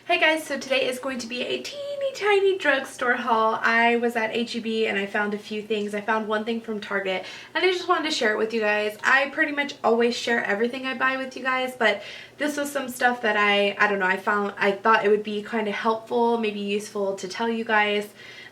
Hey guys, so today is going to be a teeny tiny drugstore haul. I was at H-E-B and I found a few things. I found one thing from Target and I just wanted to share it with you guys. I pretty much always share everything I buy with you guys, but this was some stuff that I don't know, I thought it would be kind of helpful, maybe useful to tell you guys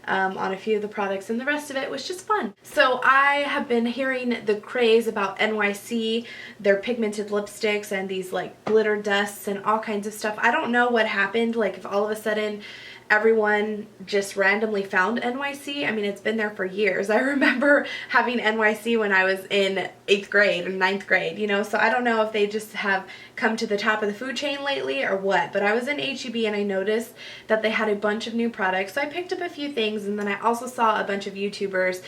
on a few of the products, and the rest of it was just fun. So I have been hearing the craze about NYC, their pigmented lipsticks and these like glitter dusts and all kinds of stuff. I don't know what happened, like if all of a sudden everyone just randomly found NYC. I mean, it's been there for years. I remember having NYC when I was in 8th grade or 9th grade, you know, so I don't know if they just have come to the top of the food chain lately or what, but I was in H-E-B and I noticed that they had a bunch of new products, so I picked up a few things, and then I also saw a bunch of YouTubers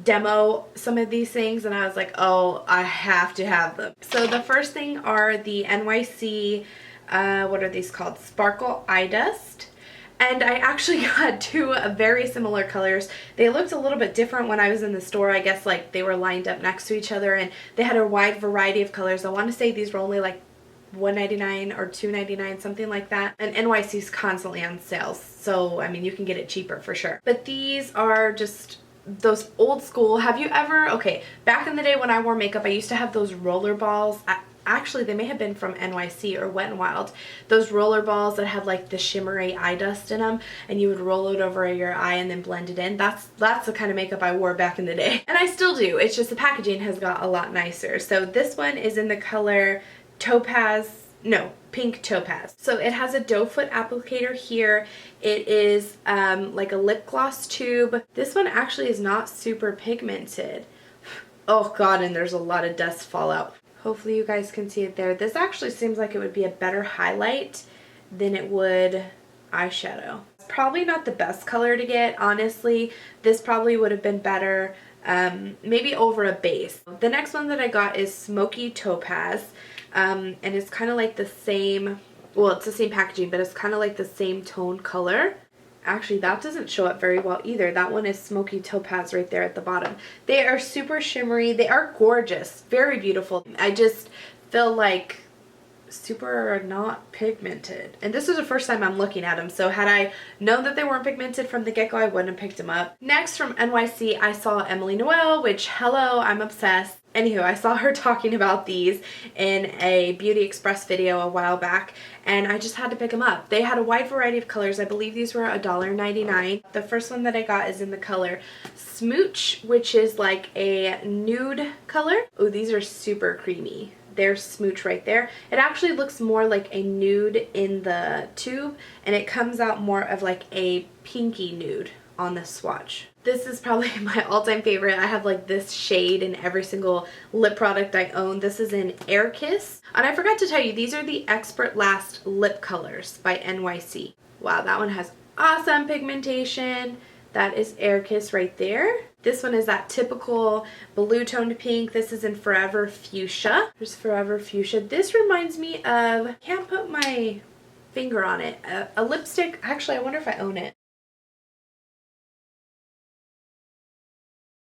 demo some of these things and I was like, oh, I have to have them. So the first thing are the NYC, what are these called? Sparkle Eye Dust. And I actually got two very similar colors. They looked a little bit different when I was in the store. I guess like they were lined up next to each other and they had a wide variety of colors. I want to say these were only like $1.99 or $2.99, something like that. And NYC's constantly on sales, so I mean you can get it cheaper for sure. But these are just those old school. Have you ever, okay, back in the day when I wore makeup, I used to have those roller balls. Actually, they may have been from NYC or Wet n Wild. Those roller balls that have like the shimmery eye dust in them, and you would roll it over your eye and then blend it in. That's the kind of makeup I wore back in the day. And I still do. It's just the packaging has got a lot nicer. So this one is in the color Topaz, no, Pink Topaz. So it has a doe foot applicator here. It is like a lip gloss tube. This one actually is not super pigmented. Oh god, and there's a lot of dust fallout. Hopefully you guys can see it there. This actually seems like it would be a better highlight than it would eyeshadow. It's probably not the best color to get, honestly. This probably would have been better maybe over a base. The next one that I got is Smoky Topaz, and it's kind of like the same, well, it's the same packaging, but it's kind of like the same tone color. Actually, that doesn't show up very well either. That one is Smoky Topaz right there at the bottom. They are super shimmery. They are gorgeous. Very beautiful. I just feel like super not pigmented. And this is the first time I'm looking at them, so had I known that they weren't pigmented from the get-go, I wouldn't have picked them up. Next, from NYC, I saw Emily Noel, which, hello, I'm obsessed. Anywho, I saw her talking about these in a Beauty Express video a while back, and I just had to pick them up. They had a wide variety of colors. I believe these were $1.99. The first one that I got is in the color Smooch, which is like a nude color. Oh, these are super creamy. There's Smooch right there. It actually looks more like a nude in the tube, and it comes out more of like a pinky nude on the swatch. This is probably my all-time favorite. I have like this shade in every single lip product I own. This is in Air Kiss. And I forgot to tell you, these are the Expert Last lip colors by NYC. Wow, that one has awesome pigmentation. That is Air Kiss right there. This one is that typical blue toned pink. This is in Forever Fuchsia. There's Forever Fuchsia. This reminds me of, I can't put my finger on it, a lipstick. Actually, I wonder if I own it.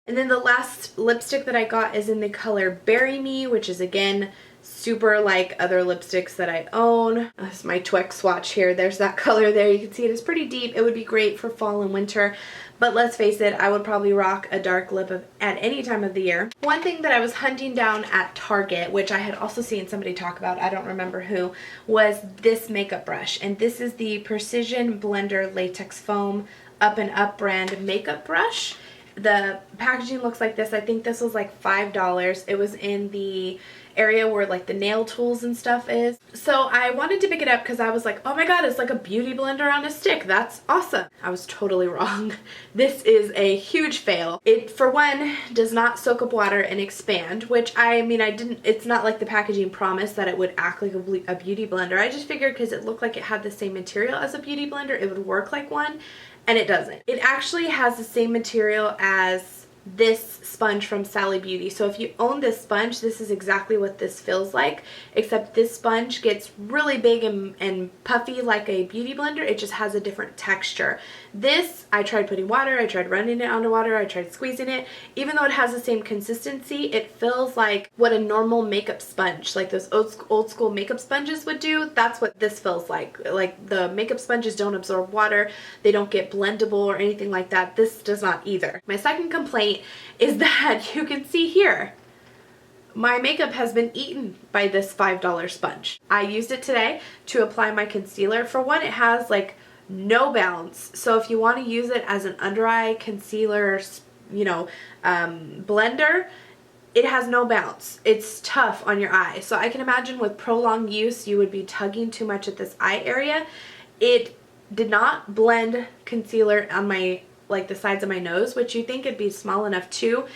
And then the last lipstick that I got is in the color Bury Me, which is again super like other lipsticks that I own. That's my Twix swatch here. There's that color there. You can see it is pretty deep. It would be great for fall and winter, but let's face it, I would probably rock a dark lip at any time of the year. One thing that I was hunting down at Target, which I had also seen somebody talk about, I don't remember who, was this makeup brush. And this is the Precision Blender Latex Foam Up and Up brand makeup brush. The packaging looks like this. I think this was like $5. It was in the area where like the nail tools and stuff is. So I wanted to pick it up because I was like, oh my god, it's like a beauty blender on a stick. That's awesome. I was totally wrong. This is a huge fail. It, for one, does not soak up water and expand, which I mean, it's not like the packaging promised that it would act like a beauty blender. I just figured because it looked like it had the same material as a beauty blender, it would work like one. And it doesn't. It actually has the same material as this sponge from Sally Beauty. So if you own this sponge, this is exactly what this feels like, except this sponge gets really big and puffy like a beauty blender. It just has a different texture. This, I tried putting water, I tried running it onto water, I tried squeezing it. Even though it has the same consistency, it feels like what a normal makeup sponge, like those old school makeup sponges would do. That's what this feels like. Like the makeup sponges don't absorb water, they don't get blendable or anything like that. This does not either. My second complaint is that you can see here, my makeup has been eaten by this $5 sponge. I used it today to apply my concealer. For one, it has like no bounce. So if you want to use it as an under eye concealer, you know, blender, it has no bounce. It's tough on your eye. So I can imagine with prolonged use, you would be tugging too much at this eye area. It did not blend concealer on my, like the sides of my nose, which you think it'd be small enough to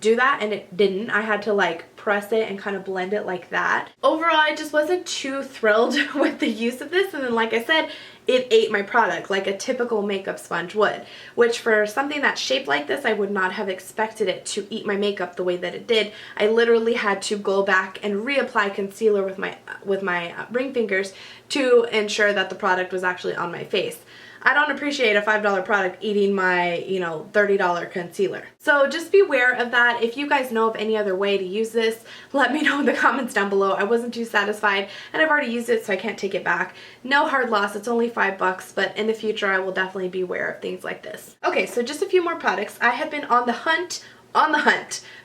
do that, and it didn't. I had to like press it and kind of blend it like that. Overall, I just wasn't too thrilled with the use of this, and then like I said, it ate my product like a typical makeup sponge would, which for something that's shaped like this, I would not have expected it to eat my makeup the way that it did. I literally had to go back and reapply concealer with my ring fingers to ensure that the product was actually on my face. I don't appreciate a $5 product eating my, you know, $30 concealer. So just beware of that. If you guys know of any other way to use this, let me know in the comments down below. I wasn't too satisfied, and I've already used it, so I can't take it back. No hard loss. It's only $5, but in the future, I will definitely beware of things like this. Okay, so just a few more products. I have been on the hunt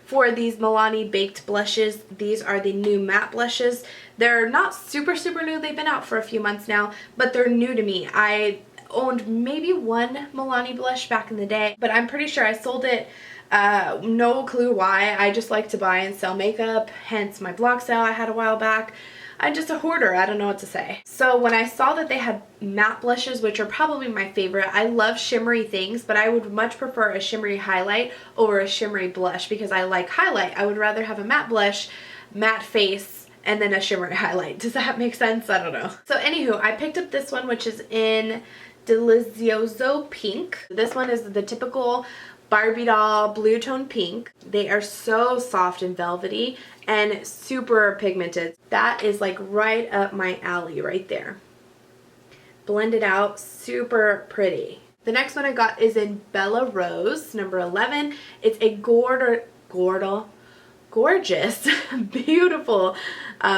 for these Milani Baked blushes. These are the new matte blushes. They're not super new. They've been out for a few months now, but they're new to me. I owned maybe one Milani blush back in the day, but I'm pretty sure I sold it. No clue why. I just like to buy and sell makeup, hence my blog sale I had a while back. I'm just a hoarder. I don't know what to say. So when I saw that they had matte blushes, which are probably my favorite, I love shimmery things, but I would much prefer a shimmery highlight over a shimmery blush because I like highlight. I would rather have a matte blush, matte face, and then a shimmery highlight. Does that make sense? I don't know. So anywho, I picked up this one, which is in Delicioso Pink. This one is the typical Barbie doll blue tone pink. They are so soft and velvety and super pigmented. That is like right up my alley right there. Blended out, super pretty. The next one I got is in Bella Rose, number 11. It's a gorgeous, beautiful,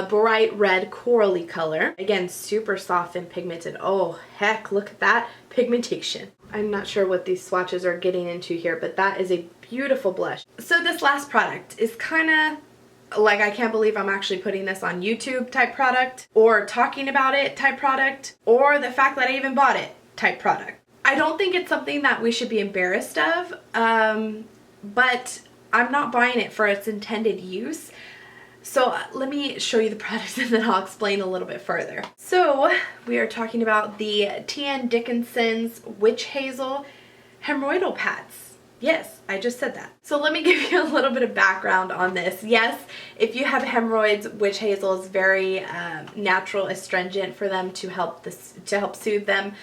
bright red corally color. Again, super soft and pigmented. Oh heck, look at that pigmentation. I'm not sure what these swatches are getting into here, but that is a beautiful blush. So this last product is kind of like, I can't believe I'm actually putting this on YouTube type product, or talking about it type product, or the fact that I even bought it type product. I don't think it's something that we should be embarrassed of, but I'm not buying it for its intended use. So let me show you the product and then I'll explain a little bit further. So we are talking about the T.N. Dickinson's Witch Hazel hemorrhoidal pads. Yes, I just said that. So let me give you a little bit of background on this. Yes, if you have hemorrhoids, witch hazel is very natural astringent for them to help soothe them.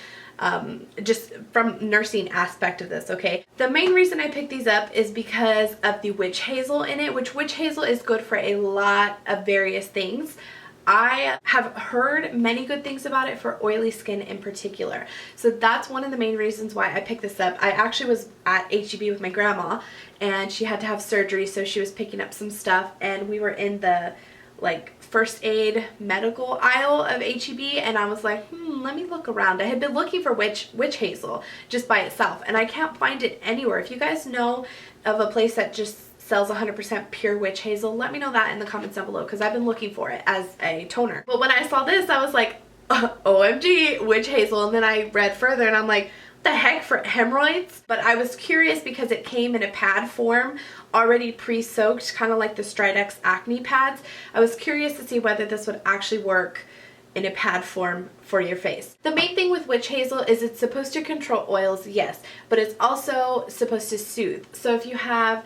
Just from nursing aspect of this, okay? The main reason I picked these up is because of the witch hazel in it, which witch hazel is good for a lot of various things. I have heard many good things about it for oily skin in particular. So that's one of the main reasons why I picked this up. I actually was at H-E-B with my grandma and she had to have surgery, so she was picking up some stuff and we were in the like first aid medical aisle of H-E-B and I was like, let me look around. I had been looking for witch hazel just by itself and I can't find it anywhere. If you guys know of a place that just sells 100% pure witch hazel, let me know that in the comments down below because I've been looking for it as a toner. But when I saw this, I was like, OMG, witch hazel. And then I read further and I'm like, what the heck, for hemorrhoids? But I was curious because it came in a pad form, already pre-soaked, kind of like the Stridex acne pads. I was curious to see whether this would actually work in a pad form for your face. The main thing with witch hazel is it's supposed to control oils, yes, but it's also supposed to soothe. So if you have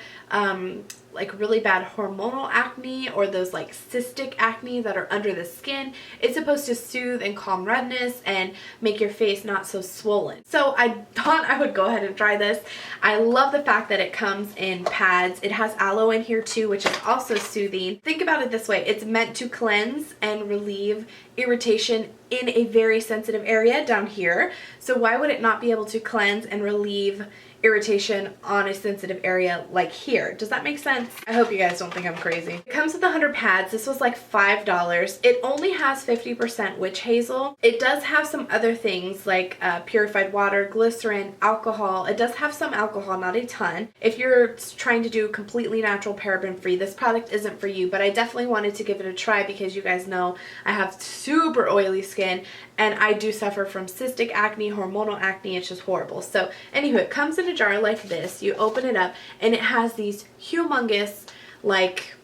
like really bad hormonal acne or those like cystic acne that are under the skin. It's supposed to soothe and calm redness and make your face not so swollen. So I thought I would go ahead and try this. I love the fact that it comes in pads. It has aloe in here too, which is also soothing. Think about it this way. It's meant to cleanse and relieve irritation in a very sensitive area down here. So why would it not be able to cleanse and relieve irritation on a sensitive area like here? Does that make sense? I hope you guys don't think I'm crazy. It comes with 100 pads. This was like $5. It only has 50% witch hazel. It does have some other things like purified water, glycerin, alcohol. It does have some alcohol, not a ton. If you're trying to do completely natural, paraben free, this product isn't for you, but I definitely wanted to give it a try because you guys know I have super oily skin and I do suffer from cystic acne, hormonal acne. It's just horrible. So anywho, it comes in a jar like this. You open it up and it has these humongous like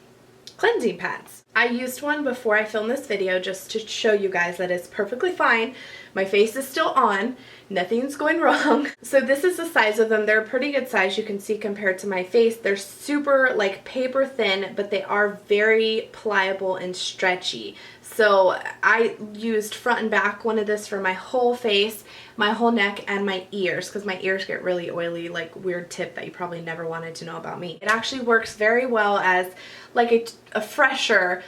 cleansing pads. I used one before I filmed this video just to show you guys that it's perfectly fine. My face is still on. Nothing's going wrong. So this is the size of them. They're a pretty good size, you can see, compared to my face. They're super like paper thin, but they are very pliable and stretchy. So I used front and back one of this for my whole face, my whole neck, and my ears, because my ears get really oily, like weird tip that you probably never wanted to know about me. It actually works very well as like a refresher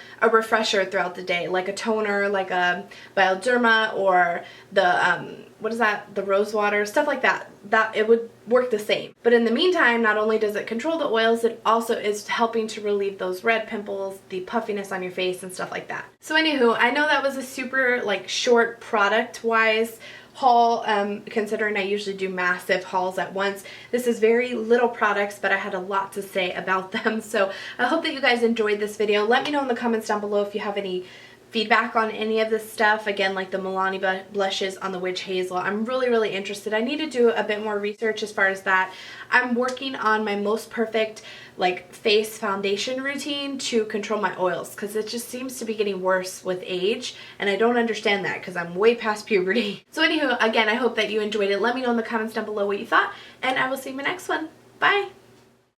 throughout the day, like a toner, like a Bioderma or the what is that, the rose water, stuff like that. That it would work the same. But in the meantime, not only does it control the oils, it also is helping to relieve those red pimples, the puffiness on your face, and stuff like that. So anywho, I know that was a super like short product wise haul, considering I usually do massive hauls at once. This is very little products, but I had a lot to say about them. So I hope that you guys enjoyed this video. Let me know in the comments down below if you have any feedback on any of this stuff. Again, like the Milani blushes on the witch hazel. I'm really interested. I need to do a bit more research as far as that. I'm working on my most perfect like face foundation routine to control my oils, because it just seems to be getting worse with age, and I don't understand that because I'm way past puberty. So anywho, again, I hope that you enjoyed it. Let me know in the comments down below what you thought, and I will see you in my next one. Bye!